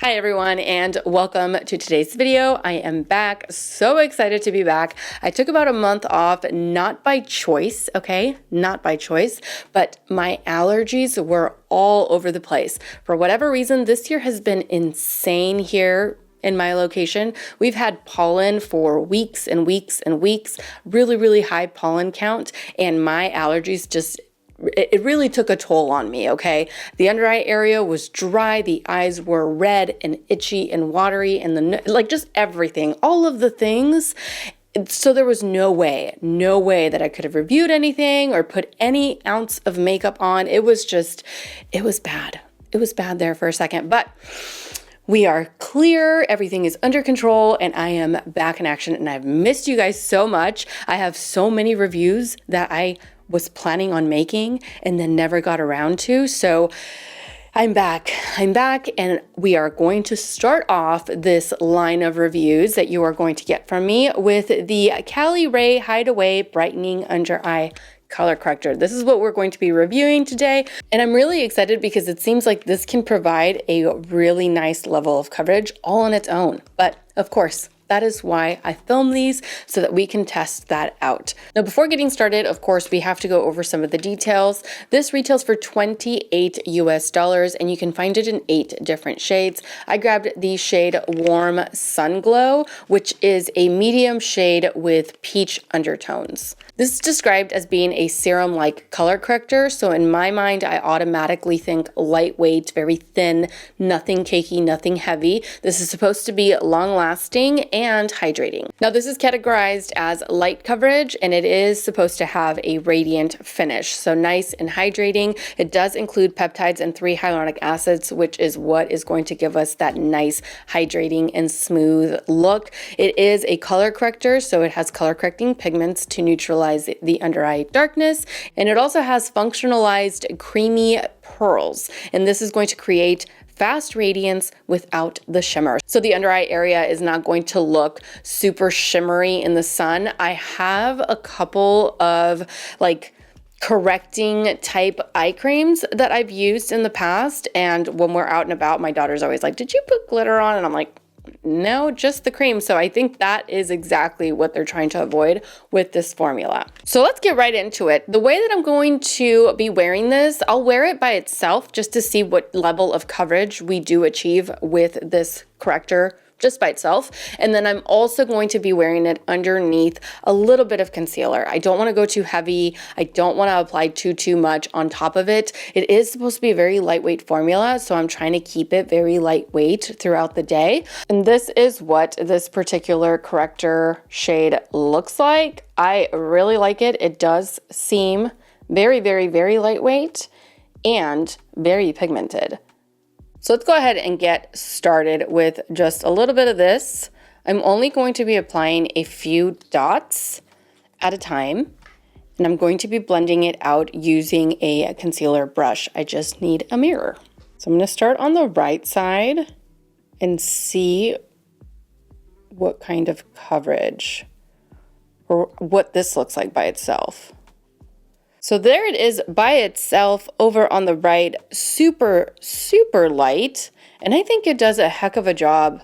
Hi everyone, and welcome to today's video. I am back, so excited to be back. I took about a month off, not by choice, okay? Not by choice, but my allergies were all over the place. For whatever reason, this year has been insane here in my location. We've had pollen for weeks and weeks and weeks, really high pollen count, and my allergies just it really took a toll on me, okay? The under eye area was dry, the eyes were red and itchy and watery, and just everything, all of the things. So there was no way that I could have reviewed anything or put any ounce of makeup on. It was bad. It was bad there for a second, but we are clear, everything is under control, and I am back in action, and I've missed you guys so much. I have so many reviews that I was planning on making and then never got around to. So I'm back, and we are going to start off this line of reviews that you are going to get from me with the Caliray Hideaway Brightening Under Eye Color Corrector. This is what we're going to be reviewing today, and I'm really excited because it seems like this can provide a really nice level of coverage all on its own. But of course, that is why I film these, so that we can test that out. Now, before getting started, of course, we have to go over some of the details. This retails for $28 US, and you can find it in 8 different shades. I grabbed the shade Warm Sun Glow, which is a medium shade with peach undertones. This is described as being a serum-like color corrector, so in my mind, I automatically think lightweight, very thin, nothing cakey, nothing heavy. This is supposed to be long-lasting and hydrating. Now, this is categorized as light coverage, and it is supposed to have a radiant finish, so nice and hydrating. It does include peptides and 3 hyaluronic acids, which is what is going to give us that nice hydrating and smooth look. It is a color corrector, so it has color correcting pigments to neutralize the under eye darkness, and it also has functionalized creamy pearls, and this is going to create fast radiance without the shimmer. So the under eye area is not going to look super shimmery in the sun. I have a couple of correcting type eye creams that I've used in the past, and when we're out and about, my daughter's always like, "Did you put glitter on?" And I'm like, no, just the cream. So I think that is exactly what they're trying to avoid with this formula. So let's get right into it. The way that I'm going to be wearing this, I'll wear it by itself just to see what level of coverage we do achieve with this corrector just by itself. And then I'm also going to be wearing it underneath a little bit of concealer. I don't want to go too heavy. I don't want to apply too much on top of it. It is supposed to be a very lightweight formula, so I'm trying to keep it very lightweight throughout the day. And this is what this particular corrector shade looks like. I really like it. It does seem very lightweight and very pigmented. So let's go ahead and get started with just a little bit of this. I'm only going to be applying a few dots at a time, and I'm going to be blending it out using a concealer brush. I just need a mirror. So I'm going to start on the right side and see what kind of coverage or what this looks like by itself. So there it is by itself over on the right, super light. And I think it does a heck of a job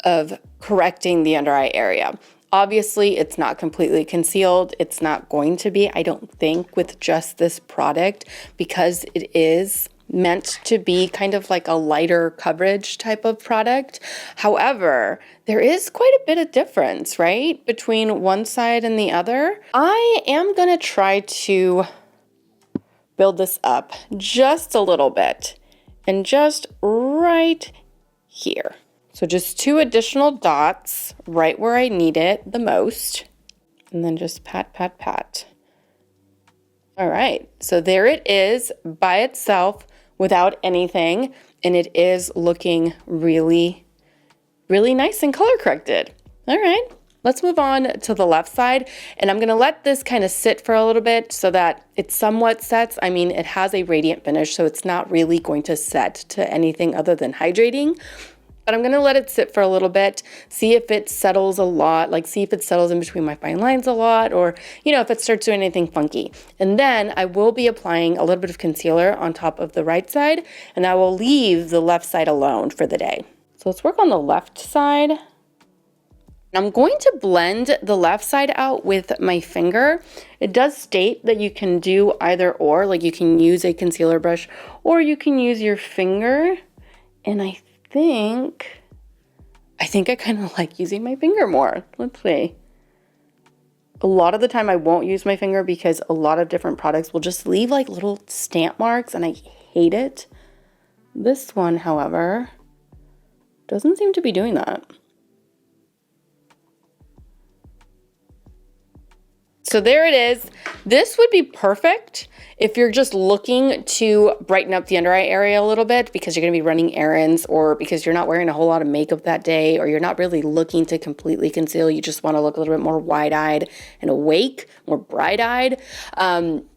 of correcting the under eye area. Obviously, it's not completely concealed. It's not going to be, I don't think, with just this product, because it is meant to be kind of like a lighter coverage type of product. However, there is quite a bit of difference, right, between one side and the other. I am going to try to build this up just a little bit, and just right here. So just 2 additional dots right where I need it the most, and then just pat. All right, so there it is by itself without anything, and it is looking really nice and color corrected. All right, let's move on to the left side, and I'm gonna let this kind of sit for a little bit so that it somewhat sets. I mean, it has a radiant finish, so it's not really going to set to anything other than hydrating, But I'm going to let it sit for a little bit, see if it settles a lot, like see if it settles in between my fine lines a lot, or, you know, if it starts doing anything funky. And then I will be applying a little bit of concealer on top of the right side, and I will leave the left side alone for the day. So let's work on the left side. I'm going to blend the left side out with my finger. It does state that you can do either or, like you can use a concealer brush or you can use your finger. And I think I kind of like using my finger more. Let's see. A lot of the time I won't use my finger because a lot of different products will just leave like little stamp marks and I hate it. This one, however, doesn't seem to be doing that. So there it is. This would be perfect if you're just looking to brighten up the under eye area a little bit because you're going to be running errands or because you're not wearing a whole lot of makeup that day or you're not really looking to completely conceal. You just want to look a little bit more wide-eyed and awake, more bright-eyed.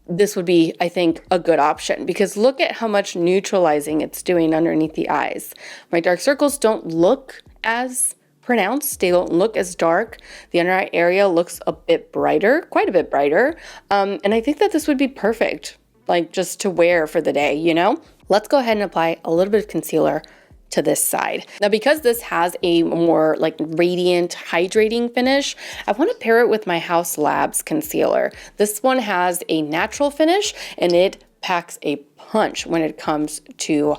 This would be, I think, a good option because look at how much neutralizing it's doing underneath the eyes. My dark circles don't look as pronounced. They don't look as dark. The under eye area looks a bit brighter, quite a bit brighter. And I think that this would be perfect, like just to wear for the day, you know? Let's go ahead and apply a little bit of concealer to this side. Now, because this has a more like radiant, hydrating finish, I want to pair it with my House Labs concealer. This one has a natural finish and it packs a punch when it comes to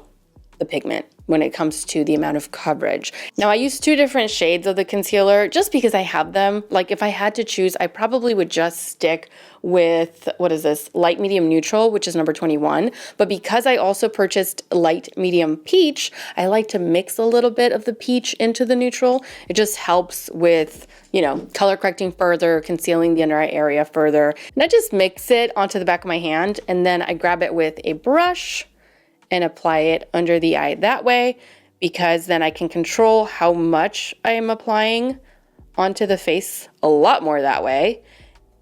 the pigment, when it comes to the amount of coverage. Now I use two different shades of the concealer just because I have them. Like if I had to choose, I probably would just stick with, what is this? Light Medium Neutral, which is number 21. But because I also purchased Light Medium Peach, I like to mix a little bit of the peach into the neutral. It just helps with, you know, color correcting further, concealing the under eye area further. And I just mix it onto the back of my hand and then I grab it with a brush and apply it under the eye that way because then I can control how much I am applying onto the face a lot more that way.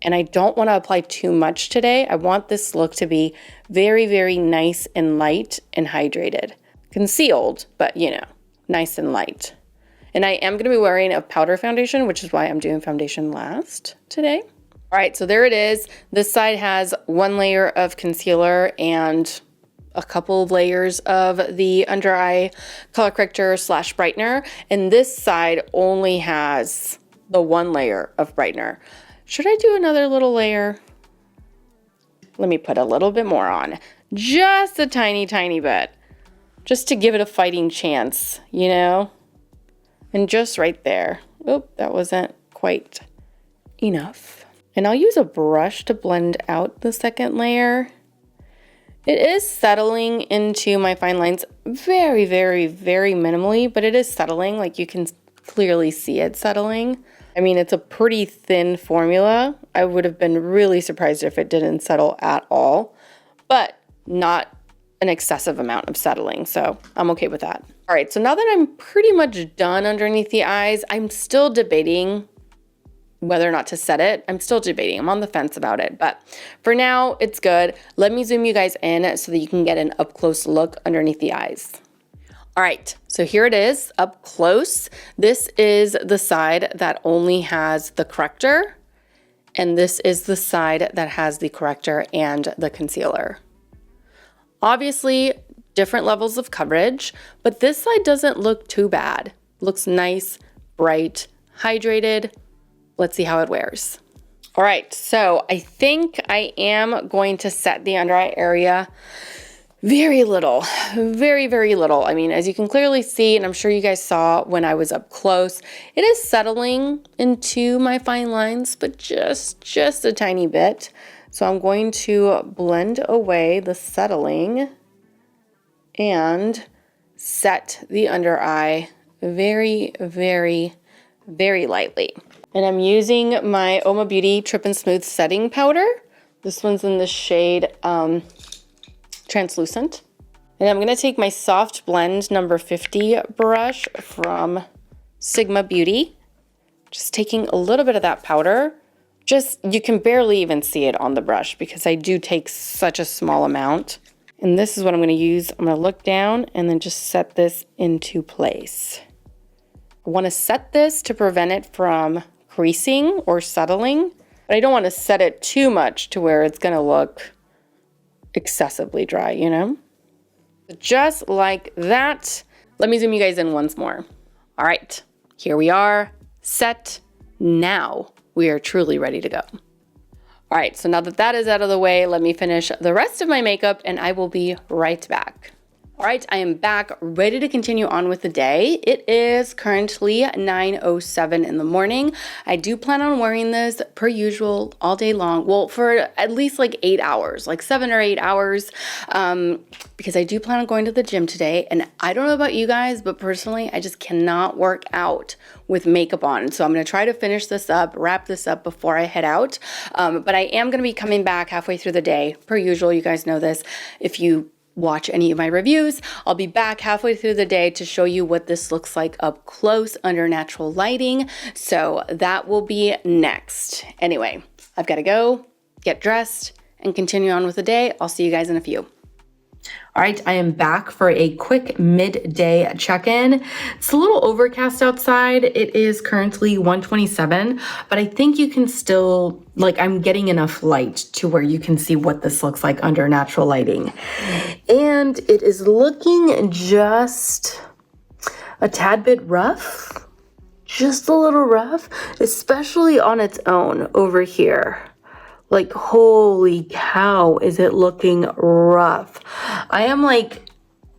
And I don't want to apply too much today. I want this look to be very, very nice and light and hydrated. Concealed, but you know, nice and light. And I am going to be wearing a powder foundation, which is why I'm doing foundation last today. All right, so there it is. This side has one layer of concealer and a couple of layers of the under eye color corrector / brightener, and this side only has the one layer of brightener. Should I do another little layer? Let me put a little bit more on, just a tiny bit, just to give it a fighting chance, you know, and just right there. Oop, that wasn't quite enough. And I'll use a brush to blend out the second layer. It is settling into my fine lines very, very, very minimally, but it is settling. Like you can clearly see it settling. I mean, it's a pretty thin formula. I would have been really surprised if it didn't settle at all, but not an excessive amount of settling. So I'm okay with that. All right, so now that I'm pretty much done underneath the eyes, I'm still debating whether or not to set it. I'm still debating. I'm on the fence about it, but for now it's good. Let me zoom you guys in so that you can get an up close look underneath the eyes. All right, so here it is up close. This is the side that only has the corrector, and this is the side that has the corrector and the concealer. Obviously, different levels of coverage, but this side doesn't look too bad. Looks nice, bright, hydrated. Let's see how it wears. All right, so I think I am going to set the under eye area very little, very, very little. I mean, as you can clearly see, and I'm sure you guys saw when I was up close, it is settling into my fine lines, but just a tiny bit. So I'm going to blend away the settling and set the under eye very, very, very lightly. And I'm using my Oma Beauty Trip and Smooth setting powder. This one's in the shade Translucent. And I'm gonna take my Soft Blend number 50 brush from Sigma Beauty. Just taking a little bit of that powder. You can barely even see it on the brush because I do take such a small amount. And this is what I'm gonna use. I'm gonna look down and then just set this into place. I want to set this to prevent it from creasing or settling, but I don't want to set it too much to where it's going to look excessively dry, you know? Just like that. Let me zoom you guys in once more. All right, here we are, set. Now we are truly ready to go. All right, so now that that is out of the way, let me finish the rest of my makeup and I will be right back. All right, I am back, ready to continue on with the day. It is currently 9:07 in the morning. I do plan on wearing this per usual all day long. Well, for at least like 8 hours, like 7 or 8 hours, because I do plan on going to the gym today. And I don't know about you guys, but personally, I just cannot work out with makeup on. So I'm gonna try to finish this up, wrap this up before I head out. But I am gonna be coming back halfway through the day, per usual. You guys know this. If you watch any of my reviews, I'll be back halfway through the day to show you what this looks like up close under natural lighting. So that will be next. Anyway, I've got to go, get dressed, and continue on with the day. I'll see you guys in a few. All right, I am back for a quick midday check-in. It's a little overcast outside. It is currently 1:27, but I think you can still, like, I'm getting enough light to where you can see what this looks like under natural lighting. And it is looking just a tad bit rough, just a little rough, especially on its own over here. Like, holy cow, is it looking rough. I am like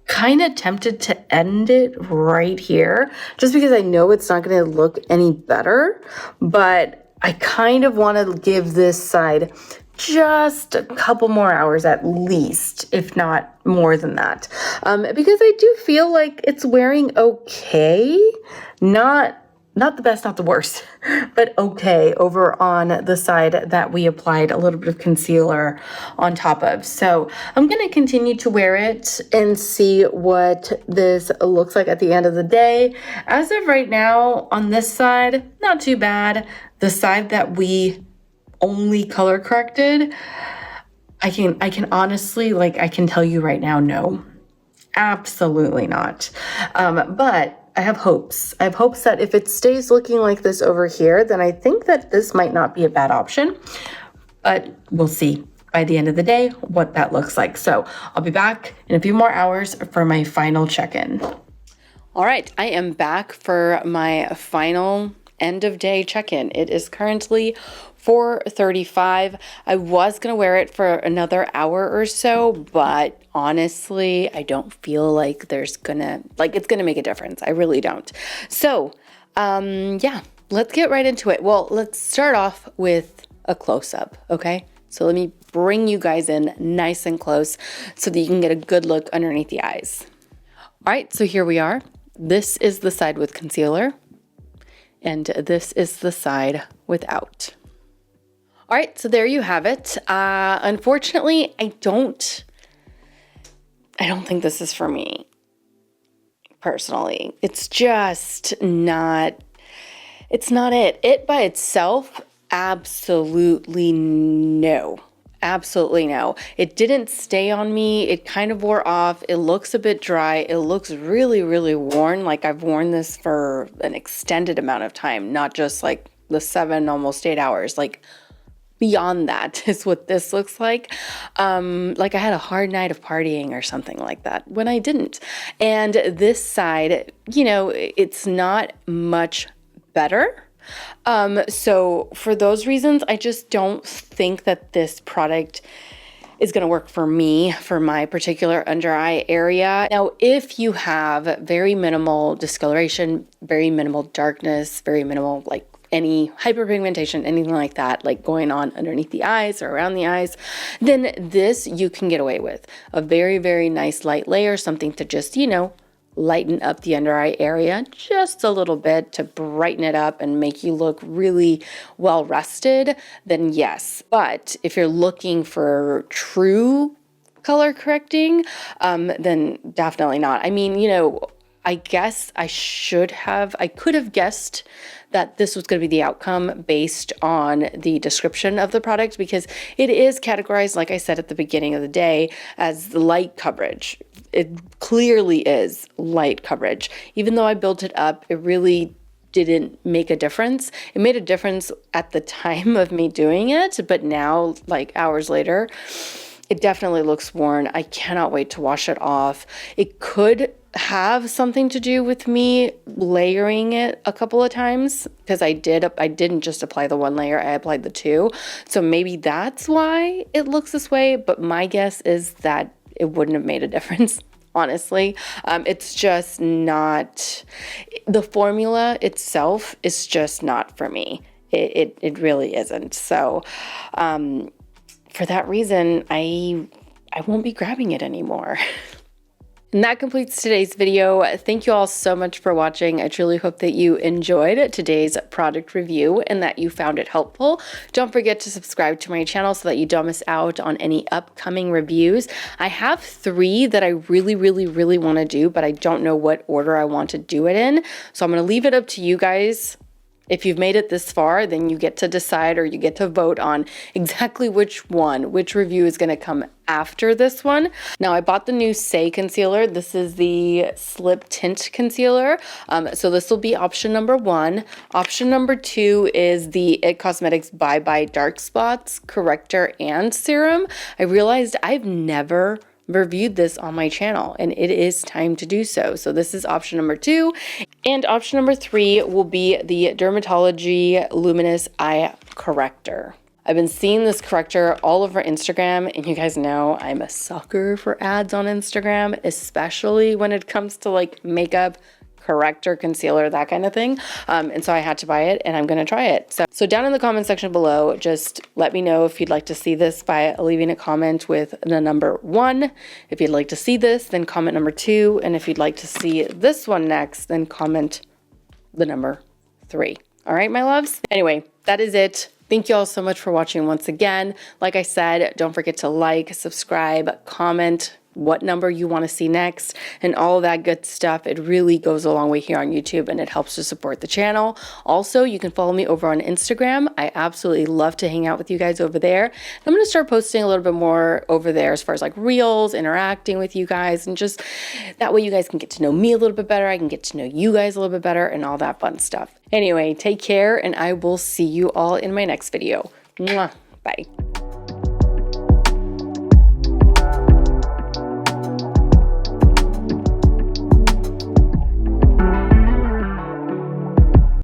kind of tempted to end it right here just because I know it's not going to look any better, but I kind of want to give this side just a couple more hours at least, if not more than that, because I do feel like it's wearing okay, not the best, not the worst, but okay over on the side that we applied a little bit of concealer on top of. So I'm going to continue to wear it and see what this looks like at the end of the day. As of right now, on this side, not too bad. The side that we only color corrected, I can honestly, like, I can tell you right now, no, absolutely not. But I have hopes. I have hopes that if it stays looking like this over here, then I think that this might not be a bad option, but we'll see by the end of the day what that looks like. So I'll be back in a few more hours for my final check-in. All right, I am back for my final end of day check-in. It is currently 4:35. I was gonna wear it for another hour or so, but honestly, I don't feel like it's gonna make a difference. I really don't. So, yeah, let's get right into it. Well, let's start off with a close-up, okay? So let me bring you guys in nice and close so that you can get a good look underneath the eyes. All right, so here we are. This is the side with concealer, and this is the side without. All right, so there you have it. Unfortunately, I don't think this is for me, personally. It's just not, it's not it. It by itself, absolutely no. Absolutely no. It didn't stay on me. It kind of wore off. It looks a bit dry. It looks really, really worn. Like I've worn this for an extended amount of time, not just like the 7, almost 8 hours. Like beyond that is what this looks like. Like I had a hard night of partying or something like that when I didn't. And this side, you know, it's not much better. So for those reasons, I just don't think that this product is going to work for me, for my particular under eye area. Now, if you have very minimal discoloration, very minimal darkness, very minimal like any hyperpigmentation, anything like that, like going on underneath the eyes or around the eyes, then this you can get away with. A very, very nice light layer, something to just, you know, lighten up the under eye area just a little bit to brighten it up and make you look really well rested, then yes. But if you're looking for true color correcting, then definitely not. I mean, you know, I guess I could have guessed that this was going to be the outcome based on the description of the product, because it is categorized, like I said at the beginning of the day, as light coverage. It clearly is light coverage. Even though I built it up, it really didn't make a difference. It made a difference at the time of me doing it, but now, like hours later, it definitely looks worn. I cannot wait to wash it off. It could have something to do with me layering it a couple of times, because I didn't just apply the one layer, I applied the two. So maybe that's why it looks this way, but my guess is that it wouldn't have made a difference. Honestly, it's just not, the formula itself is just not for me. It really isn't. So for that reason, I won't be grabbing it anymore. And that completes today's video. Thank you all so much for watching. I truly hope that you enjoyed today's product review and that you found it helpful. Don't forget to subscribe to my channel so that you don't miss out on any upcoming reviews. I have 3 that I really want to do, but I don't know what order I want to do it in. So I'm going to leave it up to you guys. If you've made it this far, then you get to decide, or you get to vote on exactly which review is going to come after this one. Now, I bought the new Say concealer. This is the Slip Tint Concealer. So this will be option number 1. Option number 2 is the IT Cosmetics Bye Bye Dark Spots Corrector and Serum. I realized I've never reviewed this on my channel, and it is time to do so. So this is option number 2, and option number 3 will be the Dermatology Luminous Eye Corrector. I've been seeing this corrector all over Instagram, and you guys know I'm a sucker for ads on Instagram, especially when it comes to like makeup, corrector, concealer, that kind of thing. And so I had to buy it, and I'm going to try it. So down in the comment section below, just let me know if you'd like to see this by leaving a comment with the number 1. If you'd like to see this, then comment number 2. And if you'd like to see this one next, then comment the number 3. All right, my loves? Anyway, that is it. Thank you all so much for watching once again. Like I said, don't forget to like, subscribe, comment what number you want to see next, and all that good stuff. It really goes a long way here on YouTube, and it helps to support the channel. Also, you can follow me over on Instagram. I absolutely love to hang out with you guys over there. I'm going to start posting a little bit more over there as far as like reels, interacting with you guys, and just that way you guys can get to know me a little bit better. I can get to know you guys a little bit better, and all that fun stuff. Anyway, take care, and I will see you all in my next video. Mwah. Bye.